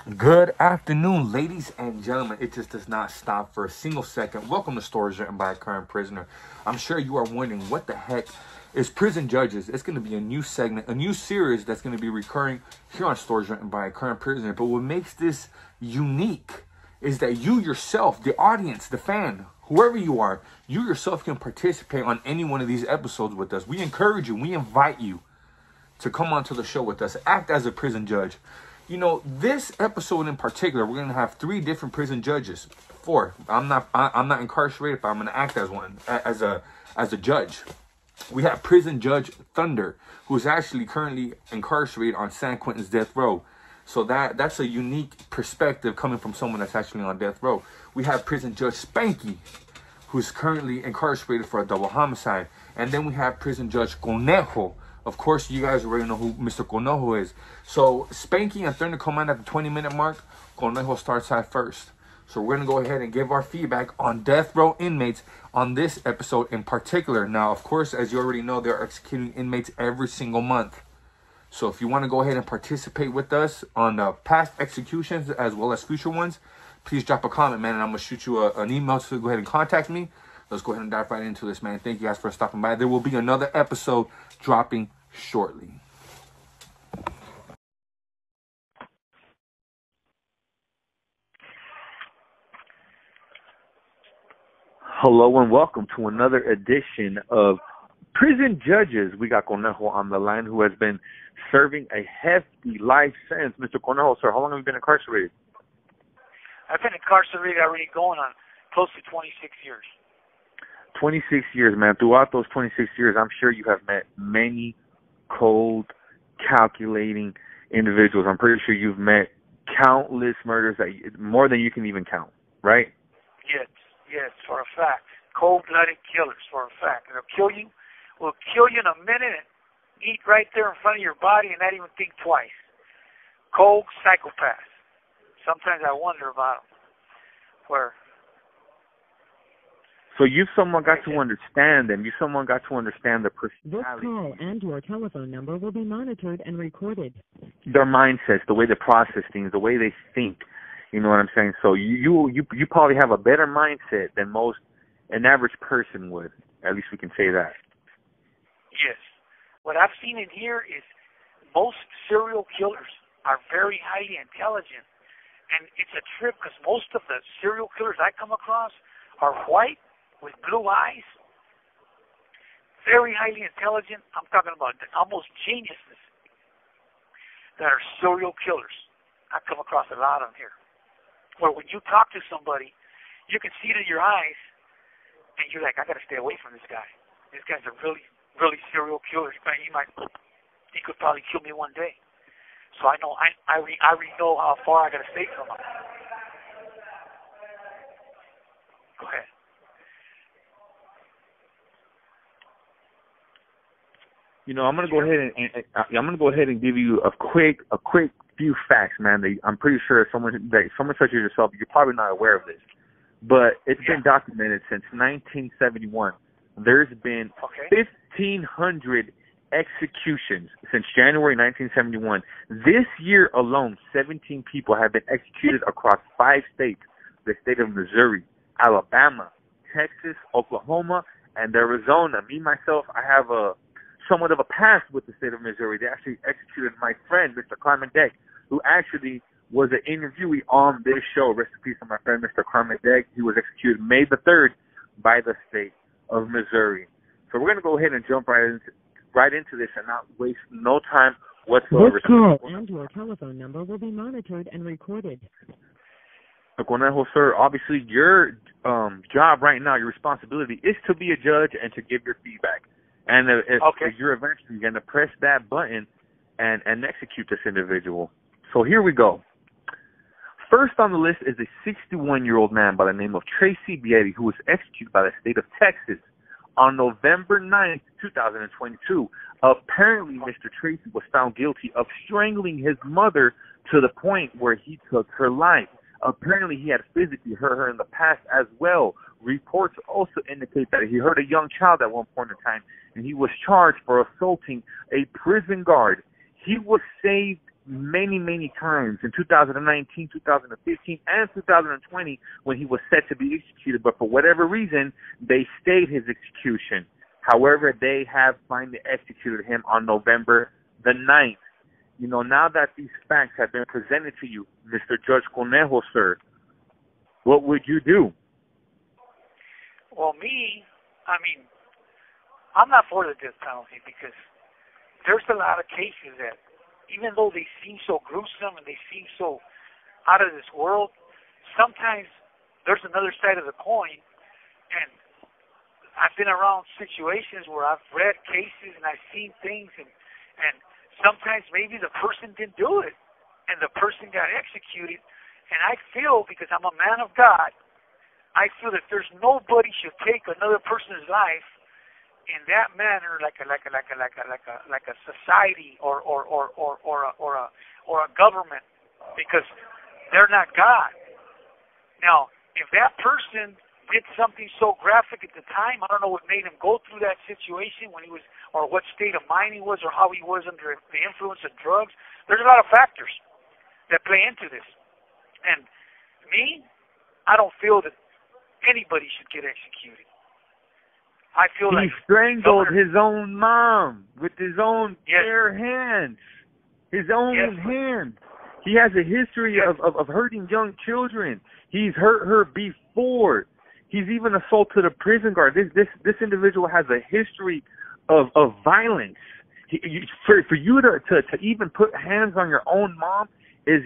Good afternoon, ladies and gentlemen. It just does not stop for a single second. Welcome to Stories Written by a Current Prisoner. I'm sure you are wondering what the heck is Prison Judges. It's going to be a new segment, a new series that's going to be recurring here on Stories Written by a Current Prisoner. But what makes this unique is that you yourself, the audience, the fan, whoever you are, you yourself can participate on any one of these episodes with us. We encourage you, we invite you to come onto the show with us, act as a prison judge. You know, this episode in particular, we're gonna have 3 different prison judges. 4. I'm not incarcerated, but I'm gonna act as one, as a judge. We have Prison Judge Thunder, who is actually currently incarcerated on San Quentin's death row. So that's a unique perspective coming from someone that's actually on death row. We have Prison Judge Spanky, who's currently incarcerated for a double homicide. And then we have Prison Judge Conejo. Of course, you guys already know who Mr. Conejo is. So, Spanky and Thunder come in at the 20-minute mark. Conejo starts at first. So, we're going to go ahead and give our feedback on death row inmates on this episode in particular. Now, of course, as you already know, they're executing inmates every single month. So, if you want to go ahead and participate with us on past executions as well as future ones, please drop a comment, man, and I'm going to shoot you an email to go ahead and contact me. Let's go ahead and dive right into this, man. Thank you guys for stopping by. There will be another episode dropping shortly. Hello and welcome to another edition of Prison Judges. We got Conejo on the line, who has been serving a hefty life sentence. Mr. Conejo, sir, how long have you been incarcerated? I've been incarcerated already going on close to 26 years. 26 years, man. Throughout those 26 years, I'm sure you have met many cold, calculating individuals. I'm pretty sure you've met countless murders, more than you can even count, right? Yes, for a fact. Cold-blooded killers, for a fact. They'll kill you in a minute and eat right there in front of your body and not even think twice. Cold psychopaths. Sometimes I wonder about them. So you've somewhat got to understand them. You somewhat got to understand the personality. This call and your telephone number will be monitored and recorded. Their mindsets, the way they process things, the way they think. You know what I'm saying? So you probably have a better mindset than an average person would. At least we can say that. Yes. What I've seen in here is most serial killers are very highly intelligent. And it's a trip because most of the serial killers I come across are white with blue eyes, very highly intelligent. I'm talking about almost geniuses that are serial killers. I come across a lot of them here. Where when you talk to somebody, you can see it in your eyes, and you're like, I got to stay away from this guy. This guy's a really, really serial killer. He could probably kill me one day. So I know I already know how far I got to stay from him. Go ahead. You know, I'm gonna go ahead and give you a quick few facts, man. I'm pretty sure someone such as yourself, you're probably not aware of this, but it's been documented since 1971. There's been 1,500 executions since January 1971. This year alone, 17 people have been executed across 5 states: the state of Missouri, Alabama, Texas, Oklahoma, and Arizona. Me myself, I have somewhat of a past with the state of Missouri. They actually executed my friend, Mr. Carmen Deck, who actually was an interviewee on this show. Rest in peace to my friend, Mr. Carmen Deck. He was executed May the 3rd by the state of Missouri. So we're going to go ahead and jump right into this and not waste no time whatsoever. This call and your telephone number will be monitored and recorded. Conejo, sir, obviously your job right now, your responsibility is to be a judge and to give your feedback. And if you're eventually going to press that button and execute this individual. So here we go. First on the list is a 61-year-old man by the name of Tracy, who was executed by the state of Texas on November 9th, 2022. Apparently, Mr. Tracy was found guilty of strangling his mother to the point where he took her life. Apparently, he had physically hurt her in the past as well. Reports also indicate that he hurt a young child at one point in time, and he was charged for assaulting a prison guard. He was saved many, many times in 2019, 2015, and 2020 when he was set to be executed, but for whatever reason, they stayed his execution. However, they have finally executed him on November the 9th. You know, now that these facts have been presented to you, Mr. Judge Conejo, sir, what would you do? Well, I'm not for the death penalty because there's a lot of cases that, even though they seem so gruesome and they seem so out of this world, sometimes there's another side of the coin. And I've been around situations where I've read cases and I've seen things, and sometimes maybe the person didn't do it and the person got executed. And I feel, because I'm a man of God, I feel that there's nobody should take another person's life in that manner, like a society or a government, because they're not God. Now, if that person did something so graphic at the time, I don't know what made him go through that situation when he was, or what state of mind he was, or how he was under the influence of drugs. There's a lot of factors that play into this. And me, I don't feel that anybody should get executed. I feel he like strangled his own mom with his own yes. bare hands. His own yes. hands. He has a history yes. of hurting young children. He's hurt her before. He's even assaulted a prison guard. This individual has a history of violence. For you to even put hands on your own mom is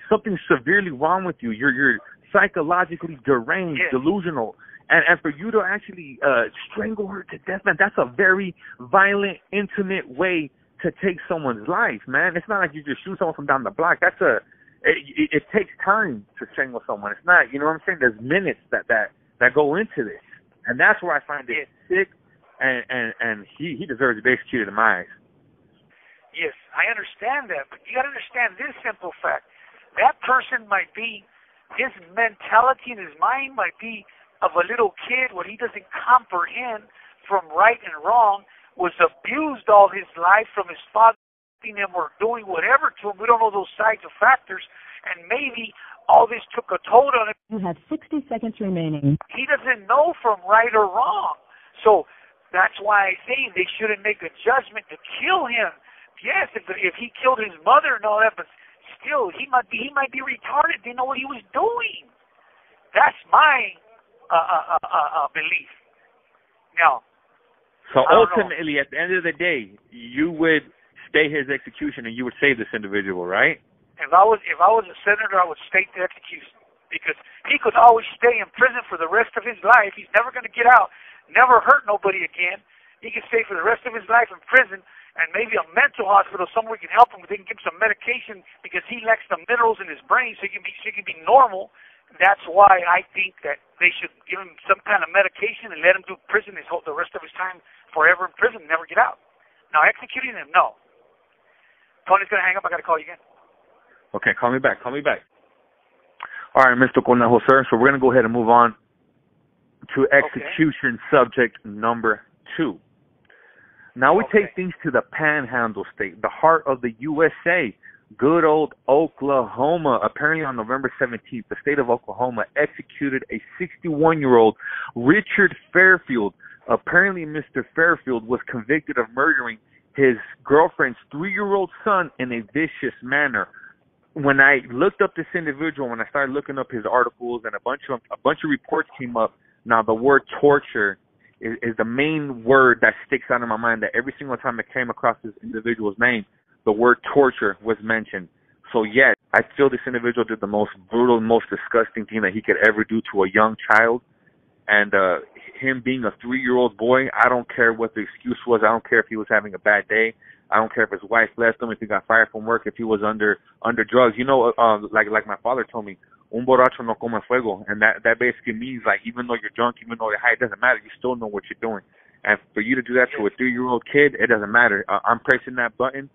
something severely wrong with you. You're psychologically deranged, yes. delusional. And for you to actually strangle her to death, man, that's a very violent, intimate way to take someone's life, man. It's not like you just shoot someone from down the block. It takes time to strangle someone. It's not, you know what I'm saying? There's minutes that go into this. And that's where I find it sick, and he deserves to be executed in my eyes. Yes, I understand that, but you got to understand this simple fact. That person might be, his mentality and his mind might be of a little kid where he doesn't comprehend from right and wrong, was abused all his life from his father him or doing whatever to him. We don't know those sides of factors, and maybe all this took a toll on him. You have 60 seconds remaining. He doesn't know from right or wrong. So that's why I say they shouldn't make a judgment to kill him. Yes, if he killed his mother and all that, but still, he might be retarded. Didn't know what he was doing. That's my belief. Now, so ultimately, at the end of the day, you would stay his execution and you would save this individual, right? If I was a senator, I would state the execution, because he could always stay in prison for the rest of his life. He's never going to get out, never hurt nobody again. He can stay for the rest of his life in prison, and maybe a mental hospital somewhere can help him. They can give him some medication because he lacks the minerals in his brain, so he can be normal. That's why I think that they should give him some kind of medication and let him do prison the rest of his time forever in prison and never get out. Now, executing him, no. Tony's going to hang up. I got to call you again. Okay, call me back. All right, Mr. Conejo, sir. So we're going to go ahead and move on to execution subject number 2. Now we take things to the Panhandle State, the heart of the USA. Good old Oklahoma. Apparently on November 17th, the state of Oklahoma executed a 61-year-old Richard Fairfield. Apparently Mr. Fairfield was convicted of murdering his girlfriend's 3-year-old son in a vicious manner. When I looked up this individual, when I started looking up his articles, and a bunch of reports came up, now the word torture is the main word that sticks out in my mind, that every single time I came across this individual's name, the word torture was mentioned. So yes, I feel this individual did the most brutal, most disgusting thing that he could ever do to a young child. And him being a 3-year-old boy, I don't care what the excuse was. I don't care if he was having a bad day. I don't care if his wife left him, if he got fired from work, if he was under drugs. You know, like my father told me, un borracho no come fuego. And that basically means, like, even though you're drunk, even though you're high, it doesn't matter. You still know what you're doing. And for you to do that to a 3-year-old kid, it doesn't matter. I'm pressing that button,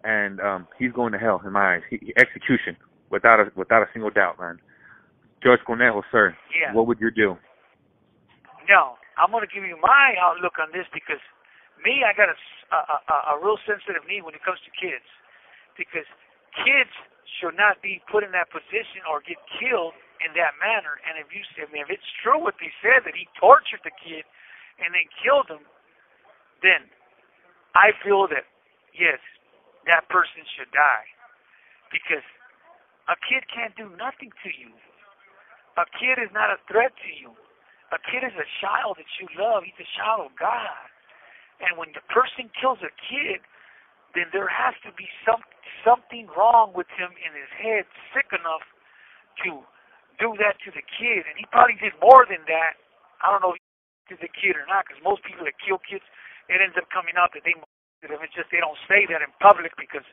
and he's going to hell in my eyes. Execution, without a single doubt, man. Judge Conejo, sir, what would you do? No, I'm going to give you my outlook on this, because me, I got a real sensitive need when it comes to kids, because kids should not be put in that position or get killed in that manner. And if it's true what they said, that he tortured the kid and then killed him, then I feel that, yes, that person should die. Because a kid can't do nothing to you. A kid is not a threat to you. A kid is a child that you love. He's a child of God. And when the person kills a kid, then there has to be something wrong with him in his head, sick enough to do that to the kid. And he probably did more than that. I don't know if he did the kid or not, because most people that kill kids, it ends up coming out that they molested them. It's just they don't say that in public because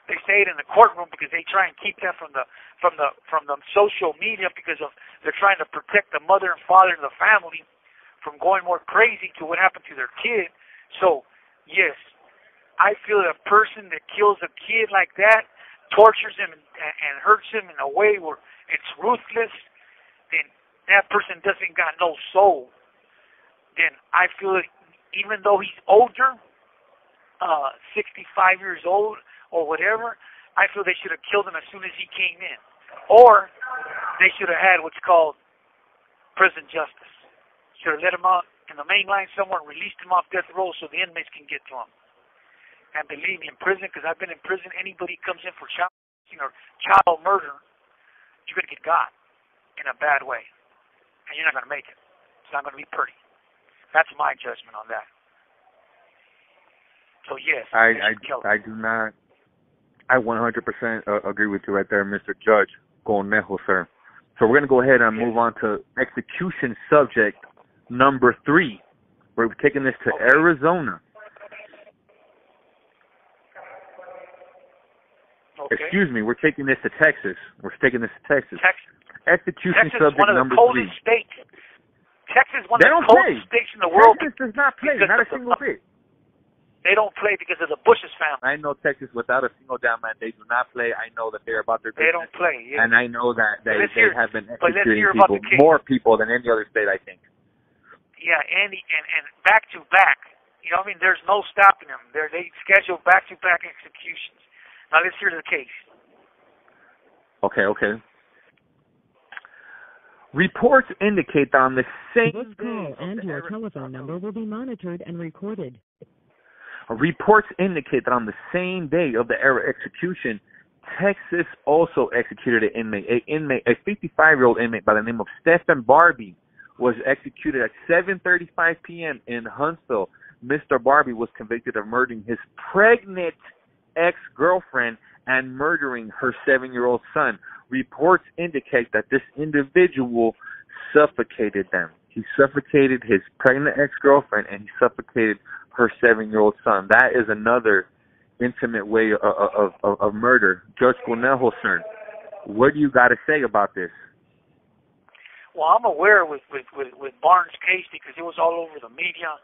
they say it in the courtroom because they try and keep that from the social media because they're trying to protect the mother and father and the family from going more crazy to what happened to their kid. So, yes, I feel that a person that kills a kid like that, tortures him and hurts him in a way where it's ruthless, then that person doesn't got no soul. Then I feel that even though he's older, 65 years old or whatever, I feel they should have killed him as soon as he came in. Or they should have had what's called prison justice. Should have let him out in the main line somewhere and released him off death row so the inmates can get to him. And believe me, in prison, because I've been in prison, anybody comes in for child or child murder, you're going to get got in a bad way. And you're not going to make it. It's not going to be pretty. That's my judgment on that. So, yes, I do not. I 100% agree with you right there, Mr. Judge Conejo, sir. So we're going to go ahead and move on to execution subject number 3. We're taking this to Arizona. Okay. Excuse me, we're taking this to Texas. Texas. Execution Texas subject is one of the number coldest 3. states. Texas is one of the coldest states in the world. Texas does not play, not a single bit. They don't play because of the Bush's family. I know Texas without a single down man. They do not play. I know that they're about their business. They don't play, yeah. And I know that they have been executing more people than any other state, I think. Yeah, and back to back. You know what I mean? There's no stopping them. They schedule back-to-back executions. Now let's hear the case. Okay. Reports indicate that on the same This call and your telephone number will be monitored and recorded. Reports indicate that on the same day of the Era execution, Texas also executed an inmate. A 55-year-old inmate by the name of Stephen Barbie was executed at 7:35 p.m. in Huntsville. Mr. Barbie was convicted of murdering his pregnant ex-girlfriend and murdering her 7-year-old son. Reports indicate that this individual suffocated them. He suffocated his pregnant ex-girlfriend and he suffocated her 7-year-old son. That is another intimate way of murder. Judge Conejo, sir, what do you got to say about this? Well, I'm aware with Barnes' case because it was all over the media,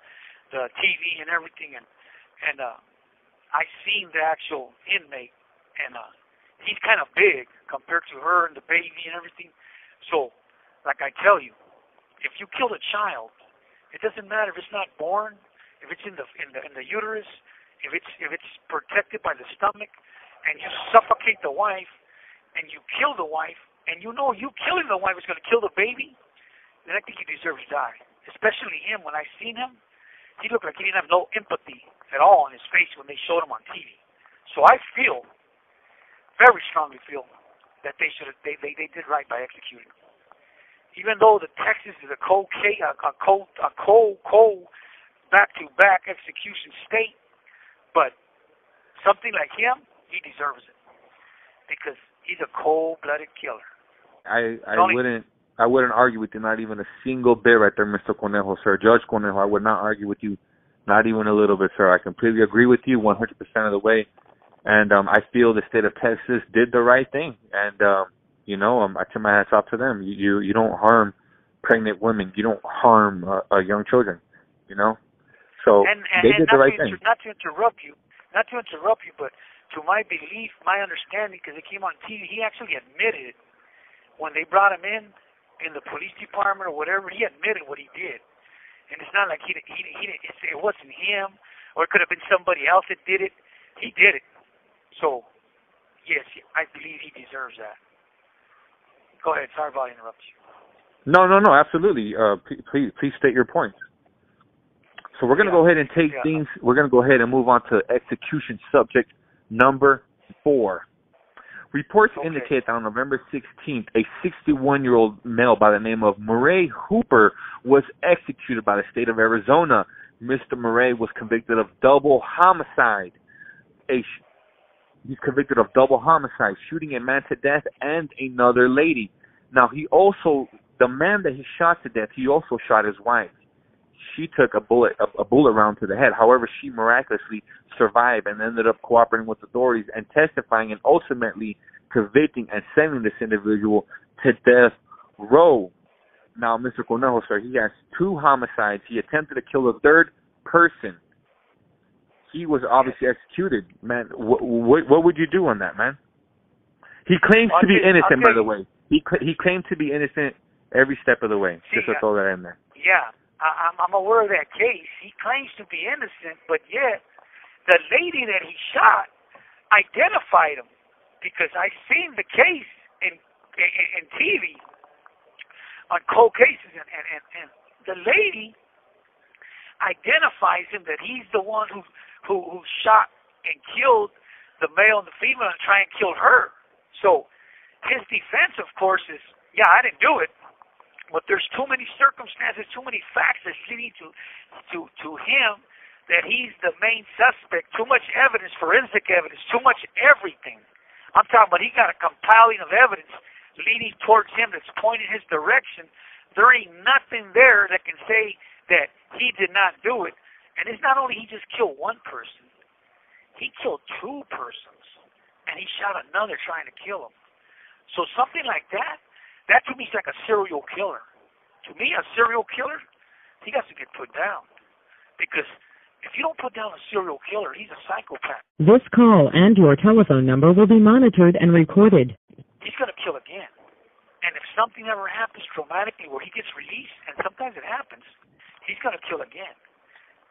the TV and everything, and I seen the actual inmate, and he's kind of big compared to her and the baby and everything. So, like I tell you, if you kill a child, it doesn't matter if it's not born, if it's in the uterus, if it's protected by the stomach, and you suffocate the wife, and you kill the wife, and you know you killing the wife is going to kill the baby, then I think he deserves to die. Especially him. When I seen him, he looked like he didn't have no empathy at all on his face when they showed him on TV. So I feel, very strongly feel, that they did right by executing him. Even though the Texas is a cold back-to-back execution state, but something like him, he deserves it because he's a cold-blooded killer. I wouldn't argue with you, not even a single bit right there, Mr. Conejo, sir. Judge Conejo, I would not argue with you, not even a little bit, sir. I completely agree with you 100% of the way, and I feel the state of Texas did the right thing, and I tip my hats off to them. You don't harm pregnant women, you don't harm young children, So they did the right thing. Not to interrupt you, but to my belief, my understanding, because it came on TV, he actually admitted when they brought him in the police department or whatever, he admitted what he did. And it's not like he didn't say it wasn't him, or it could have been somebody else that did it. He did it. So Yes, I believe he deserves that. Go ahead. Sorry about interrupting you. No, absolutely. Please state your points. So we're going to go ahead and take things. We're going to go ahead and move on to execution subject number 4. Reports indicate that on November 16th, a 61-year-old male by the name of Murray Hooper was executed by the state of Arizona. Mr. Murray was convicted of double homicide. He's convicted of double homicide, shooting a man to death and another lady. Now, the man that he shot to death, he also shot his wife. She took a bullet round to the head. However, she miraculously survived and ended up cooperating with authorities and testifying and ultimately convicting and sending this individual to death row. Now, Mr. Conejo, sir, he has 2 homicides. He attempted to kill a third person. He was obviously executed. Man, what would you do on that, man? He claims to be innocent, by the way. He claimed to be innocent every step of the way. Just to throw that in there. Yeah. I'm aware of that case. He claims to be innocent, but yet the lady that he shot identified him because I seen the case in TV on cold cases, and the lady identifies him that he's the one who shot and killed the male and the female and tried and killed her. So his defense, of course, is, yeah, I didn't do it. But there's too many circumstances, too many facts that's leading to him that he's the main suspect. Too much evidence, forensic evidence, too much everything. I'm talking about he got a compiling of evidence leading towards him that's pointing his direction. There ain't nothing there that can say that he did not do it. And it's not only he just killed one person. He killed 2 persons. And he shot another trying to kill him. So something like that to me is like a serial killer. To me, a serial killer, he has to get put down. Because if you don't put down a serial killer, he's a psychopath. This call and your telephone number will be monitored and recorded. He's going to kill again. And if something ever happens dramatically where he gets released, and sometimes it happens, he's going to kill again.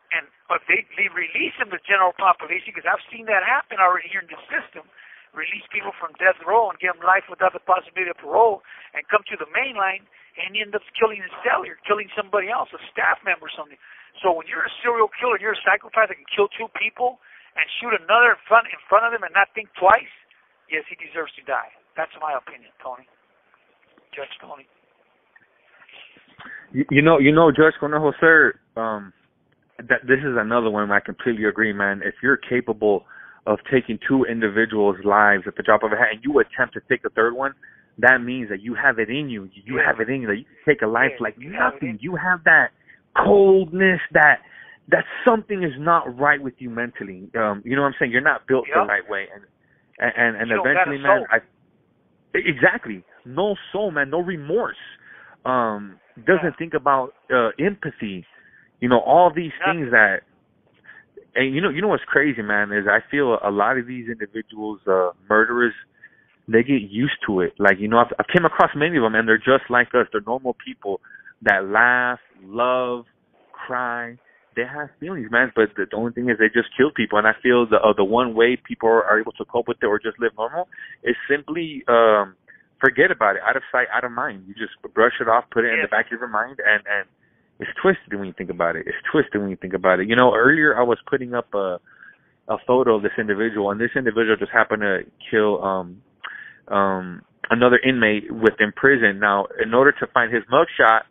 And if they release him to the general population, because I've seen that happen already here in the system, release people from death row and give them life without the possibility of parole, and come to the main line, and he ends up killing his cellular, killing somebody else, a staff member or something. So when you're a serial killer, you're a psychopath that can kill 2 people and shoot another in front of them and not think twice, yes, he deserves to die. That's my opinion, Tony. Judge Tony. You know, Judge Conejo, sir, that this is another one I completely agree, man. If you're capable of taking 2 individuals' lives at the drop of a hat and you attempt to take a third one, that means that you have it in you. You have it in you that you can take a life like nothing. You have that coldness, that something is not right with you mentally. You know what I'm saying? You're not built the right way. And eventually, man, exactly. No soul, man. No remorse. Doesn't think about empathy. You know, all these things that. And you know what's crazy, man, is I feel a lot of these individuals, murderers, they get used to it. Like, you know, I've came across many of them, and they're just like us. They're normal people that laugh, love, cry. They have feelings, man, but the only thing is they just kill people. And I feel the one way people are able to cope with it or just live normal is simply forget about it. Out of sight, out of mind. You just brush it off, put it in the back of your mind, and it's twisted when you think about it. You know, earlier I was putting up a photo of this individual, and this individual just happened to kill another inmate within prison. Now, in order to find his mugshot,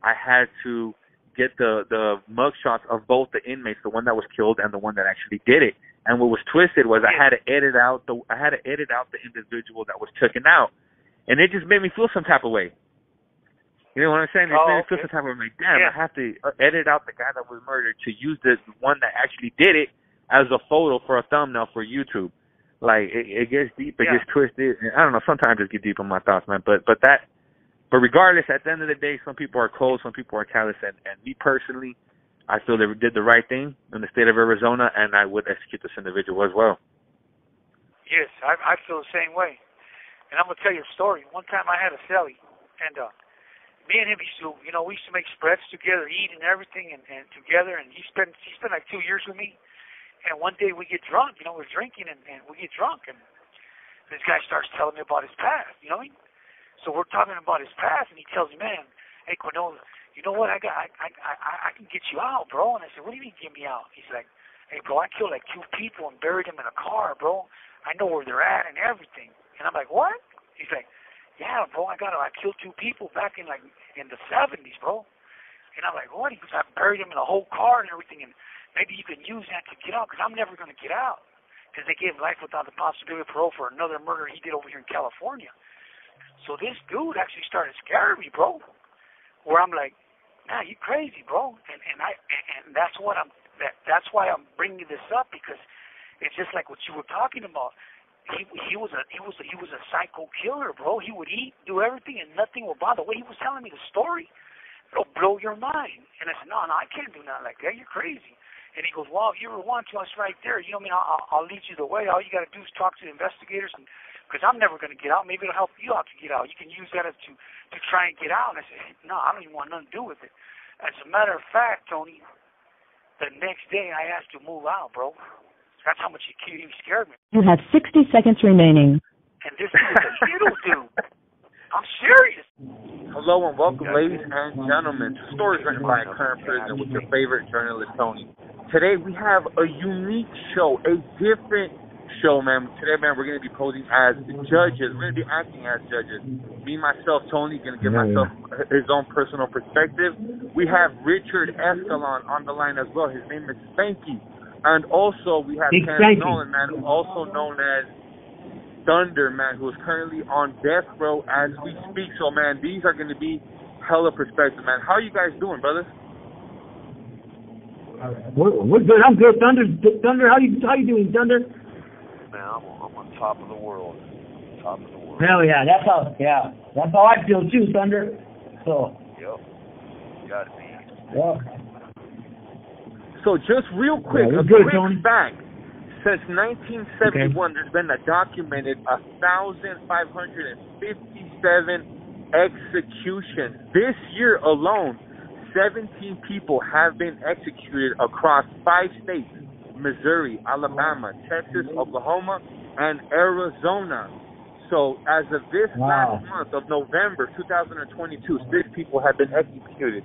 I had to get the mugshots of both the inmates, the one that was killed and the one that actually did it. And what was twisted was I had to edit out the individual that was taken out, and it just made me feel some type of way. You know what I'm saying? It made me feel some type of way. Like, damn, I have to edit out the guy that was murdered to use the one that actually did it as a photo for a thumbnail for YouTube. Like, it gets deep, it gets twisted. I don't know, sometimes I just get deep in my thoughts, man. But regardless, at the end of the day, some people are cold, some people are callous. And me personally, I feel they did the right thing in the state of Arizona, and I would execute this individual as well. Yes, I feel the same way. And I'm going to tell you a story. One time I had a cellie, and me and him used to make spreads together, eat and everything, and together. And he spent like 2 years with me. And one day we get drunk, we're drinking, and we get drunk. And This guy starts telling me about his past, you know what I mean? So we're talking about his past, and he tells me, man, hey, Quinola, you know what? I can get you out, bro. And I said, what do you mean get me out? He's like, hey, bro, I killed like 2 people and buried them in a car, bro. I know where they're at and everything. And I'm like, what? He's like, yeah, bro, I killed 2 people back in the 70s, bro. And I'm like, what? He goes, I buried them in a whole car and everything, and maybe you can use that to get out, because I'm never going to get out. Because they gave life without the possibility of parole for another murder he did over here in California. So this dude actually started scaring me, bro. Where I'm like, nah, you crazy, bro. And that's why I'm bringing this up, because it's just like what you were talking about. He was a psycho killer, bro. He would eat, do everything, and nothing would bother. The way he was telling me the story, it'll blow your mind. And I said, no, I can't do nothing like that. You're crazy. And he goes, well, if you ever want to, it's right there. You know what I mean? I'll lead you the way. All you got to do is talk to the investigators, because I'm never going to get out. Maybe it'll help you out to get out. You can use that to try and get out. And I said, no, I don't even want nothing to do with it. As a matter of fact, Tony, the next day I asked to move out, bro. That's how much he scared me. You have 60 seconds remaining. And this is a little dude. I'm serious. Hello and welcome, ladies and gentlemen, to Stories Written by a Current Prisoner with your favorite journalist, Tony. Today we have a unique show, a different show, man. Today, man, we're going to be posing as judges. We're going to be acting as judges. Me, myself, Tony, going to give myself his own personal perspective. We have Richard Escalon on the line as well. His name is Spanky. And also we have Ken Nolan, man, also known as Thunder, man, who is currently on Deathrow as we speak. So, man, these are going to be hella perspective, man. How are you guys doing, brothers? We're good. I'm good. Thunder, how you doing, Thunder? Man, I'm on top of the world. Top of the world. Hell yeah, that's how I feel too, Thunder. So. Yep. You gotta be. Yep. So just real quick, a good, quick Tony. fact. Since 1971, there's been a documented 1,557 executions. This year alone, 17 people have been executed across 5 states: Missouri, Alabama, Texas, Oklahoma, and Arizona. So as of this last month of November 2022, 6 people have been executed.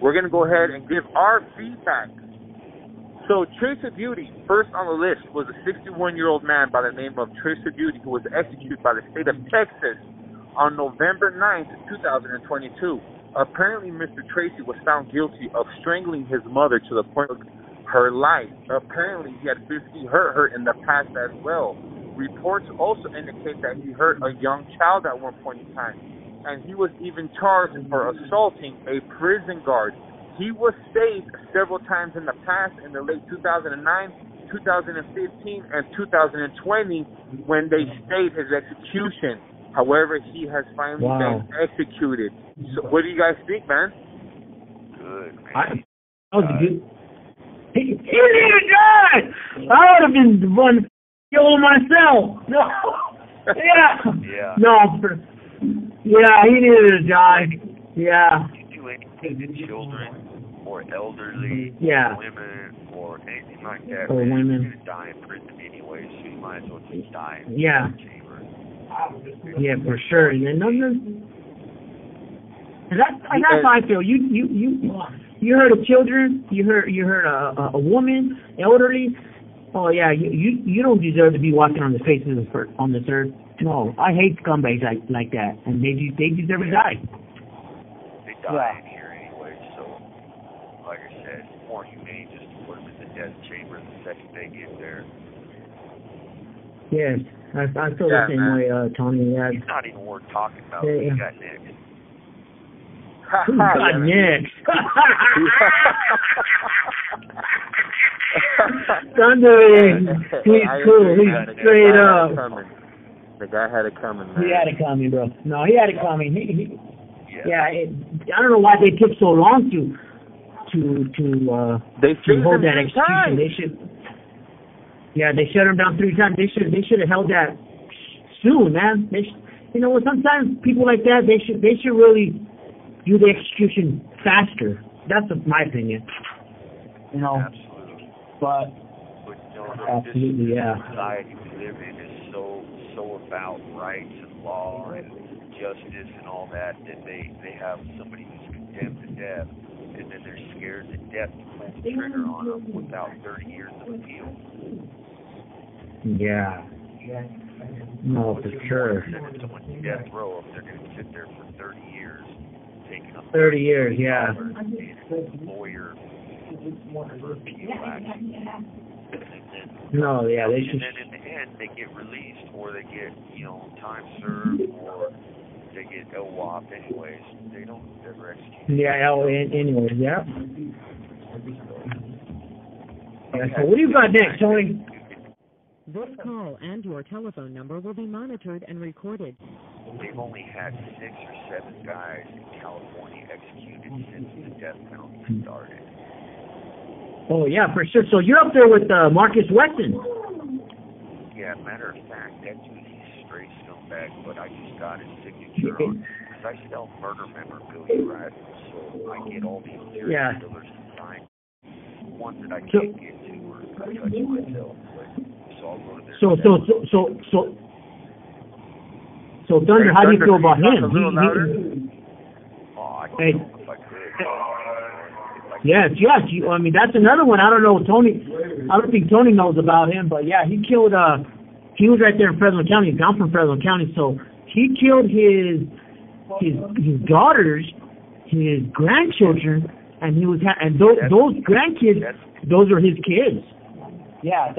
We're going to go ahead and give our feedback. So Tracy Beauty, first on the list, was a 61-year-old man by the name of Tracy Beauty, who was executed by the state of Texas on November 9th, 2022. Apparently, Mr. Tracy was found guilty of strangling his mother to the point of her life. Apparently, he had physically hurt her in the past as well. Reports also indicate that he hurt a young child at one point in time, and he was even charged for assaulting a prison guard. He was saved several times in the past, in the late 2009, 2015, and 2020, when they stayed his execution. However, he has finally been executed. So what do you guys think, man? Good, man. He needed to die! I would have been the one killing myself. No. Yeah. No. Yeah, he needed to die. Yeah. Do anything to children or elderly women or anything like that. Or women. You're going to die in prison anyway, so you might as well just die in the chamber. Yeah, for sure. And that's how I feel. You hurt a children. You hurt a woman, elderly. Oh yeah, you don't deserve to be walking on the face on this earth. No, I hate scumbags like that, and they deserve to die. They die in here anyway, so like I said, it's more humane just to put them in the death chamber the second they get there. Yes, I feel the same way, Tony. Yeah. He's not even worth talking about. He got next. Who got next? Thunder, he's cool. He's straight up. The guy had it coming, man. He had it coming, bro. No, he had it coming. I don't know why they took so long to hold that execution. They should. Yeah, they shut him down 3 times. They should have held that soon, man. Sometimes people like that, they should really do the execution faster. That's my opinion. Absolutely. But absolutely, this society we live in is so about rights and law and justice and all that, that they have somebody who's condemned to death, and then they're scared to death to pull the trigger on them without 30 years of appeal. Yeah. No, for sure. Sending someone to death row if they're going to sit there for 30 years, taking up 30 years, yeah. Lawyer for appeal action. No, yeah, they should. And then in the end, they get released, or they get, time served, or they get LWOP anyways. They don't ever execute. Yeah, anyways, yeah. So what do you got next, Tony? This call and your telephone number will be monitored and recorded. They've only had 6 or 7 guys in California executed since the death penalty started. Oh, yeah, for sure. So you're up there with Marcus Weston. Yeah, matter of fact, that dude, he's straight scumbag, but I just got his signature on, because I sell murder memorabilia, right? So I get all these serial killers to sign. Ones that I can't get to or I touch myself. So I'll go to their So Thunder, how do you feel about him? Oh, I don't know if I could. Yes. I mean, that's another one. I don't know, Tony. I don't think Tony knows about him, but yeah, he killed. He was right there in Fresno County. I'm from Fresno County, so he killed his daughters, his grandchildren, and those grandkids, those are his kids. Yeah,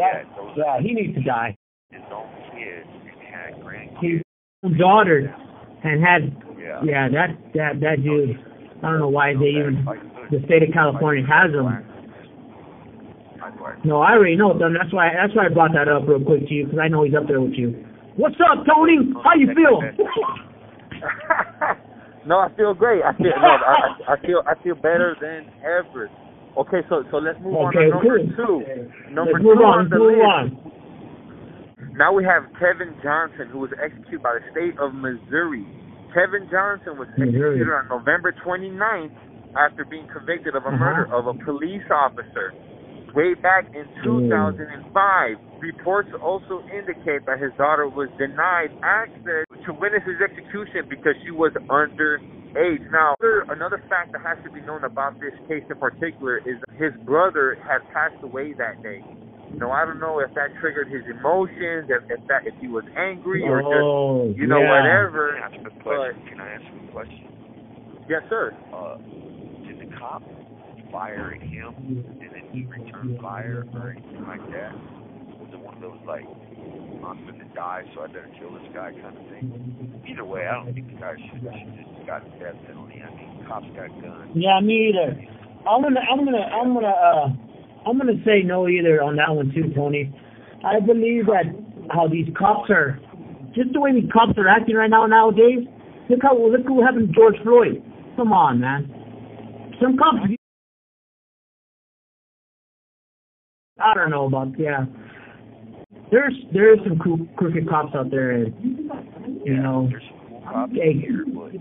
he needs to die. His own kids and had grandkids. His own daughter and had that dude. I don't know why they even. The state of California has them. No, I already know them. That's why I brought that up real quick to you, because I know he's up there with you. What's up, Tony? How you feel? No, I feel great. I feel better than ever. Okay, so let's move on to number 2. Number 2 on the list. Now we have Kevin Johnson, who was executed by the state of Missouri. Kevin Johnson was executed on November 29th after being convicted of a murder of a police officer. Way back in 2005, reports also indicate that his daughter was denied access to witness his execution because she was underage. Now, another fact that has to be known about this case in particular is that his brother had passed away that day. I don't know if that triggered his emotions, if he was angry or just, whatever. Can I ask you a question? Yes, sir. Did the cop fire at him and then he returned fire or anything like that? Was it one of those, like, I'm going to die, so I better kill this guy kind of thing? Either way, I don't think the guy should just got the death penalty. I mean, cops got guns. Yeah, me either. I'm gonna say no either on that one too, Tony. I believe that how these cops are, just the way these cops are acting right nowadays. Look what happened to George Floyd. Come on, man. Some cops. I don't know about There's some crooked cops out there, and there's some cool cops here, but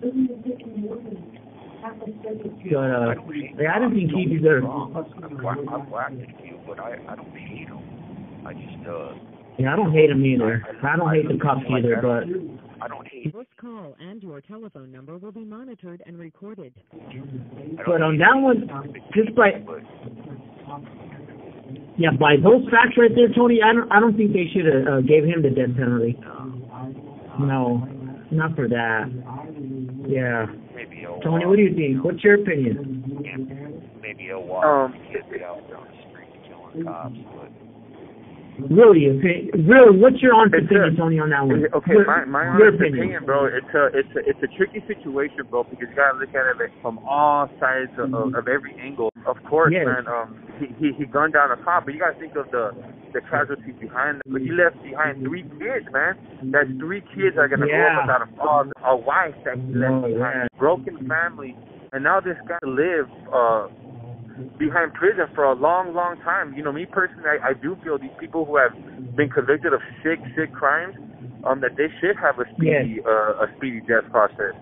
I don't think he deserves. I'm black with you, but I don't hate him. I just I don't hate him either. I don't hate the cops either, but I don't hate. This call and your telephone number will be monitored and recorded. But on that one, just by those facts right there, Tony, I don't think they should have gave him the death penalty. No, not for that. Yeah. Maybe Tony, what do you think? What's your opinion? Maybe a walk. Can't be out there on the street killing cops, but. Really, what's your honest opinion, Tony, on that one? Okay, my honest opinion, bro, it's a tricky situation, bro, because you gotta look at it from all sides of every angle. Of course, man, he gunned down a cop, but you gotta think of the casualties behind him. But he left behind 3 kids, man. That's 3 kids that are gonna go up without a father, a wife that he left behind, broken family, and now this guy live behind prison for a long time. Me personally, I do feel these people who have been convicted of sick crimes, that they should have a speedy death process.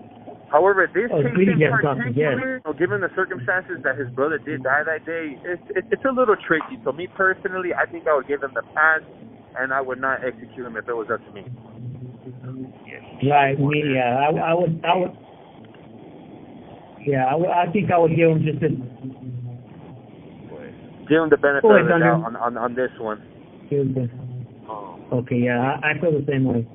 However, this case in particular, given the circumstances that his brother did die that day, it's a little tricky. So me personally, I think I would give him the pass, and I would not execute him if it was up to me. Yes. Right. Me. Yeah. I would. Yeah. I think I would give him just a. Give him the benefit of the doubt on this one. Okay. Yeah. I feel the same way.